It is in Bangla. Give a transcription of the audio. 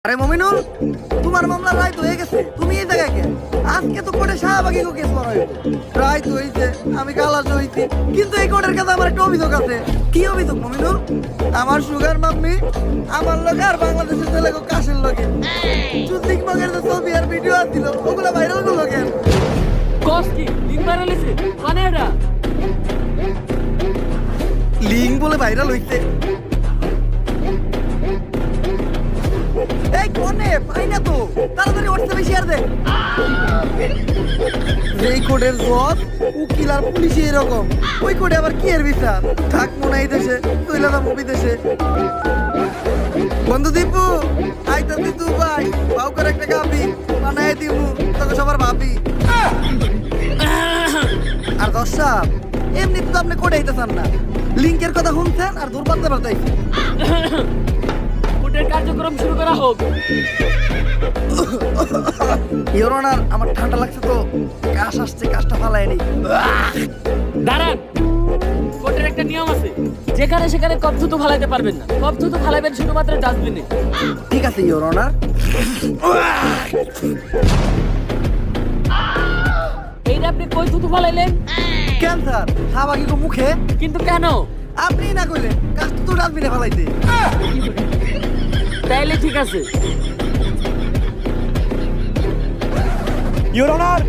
আরে মমিনুল, তোমার মামলা রায় তো হয়ে গেছে, তুমি এই জায়গায় কেন? আজকে তো কোর্টে শাহবাগী কেস করা হয়েছে, রায় তো হয়েছে, আমি খালাস হয়েছি, কিন্তু এই কোর্টের কাছে আমার একটা অভিযোগ আছে। কি অভিযোগ মমিনুল? আমার সুগার মাম্মি আমার লগে আর বাংলাদেশের ছেলে কাশের লগে চুদিক মগের যে ছবি আর ভিডিও আসছিল ওগুলা ভাইরাল করলো কেন? কষ্টি লিঙ্ক ভাইরাল হইছে মানে এটা লিঙ্ক বলে ভাইরাল হইছে? এই কোনে পাই না তো, তাড়াতাড়ি হোয়াটসঅ্যাপে শেয়ার দে। এই কোডের জব উকিল আর পুলিশে এরকম, ওই কোডে আবার কি এর বিচার? থাক মনে এই দেশে, তুইলা না মুভি দেশে। বন্ধু দীপু, আইতা দিতু ভাই, বাউ করে একটা গাবি বানায় দিমু, তোকে সবার ভাবি। আর দর্শক, এমনি তো আপনি কোডে আইতেছেন না, লিঙ্কের কথা শুনছেন আর দূর পারতে পারতেছেন। কোর্টের কার্যক্রম শুরু করা হোক। ইওর অনার, আমার ঠান্ডা লাগছে তো, কাশ আসছে, কাশটা ফালায়নি। দাঁড়ান, কোর্টের একটা নিয়ম আছে, যেখানে সেখানে কপ থুতু ফালাইতে পারবেন না, কপ থুতু ফালাইবেন শুধুমাত্র ডাস্টবিনে। ঠিক আছে ইওর অনার। এইটা আপনি কই থুতু ফালাইলেন? কেন স্যার, শাহবাগী গো মুখে? কিন্তু কেন? আপনি না কইলেন কাশ তো ডাস্টবিনে ফালাইতে। তাইলে ঠিক আছে। Your honour,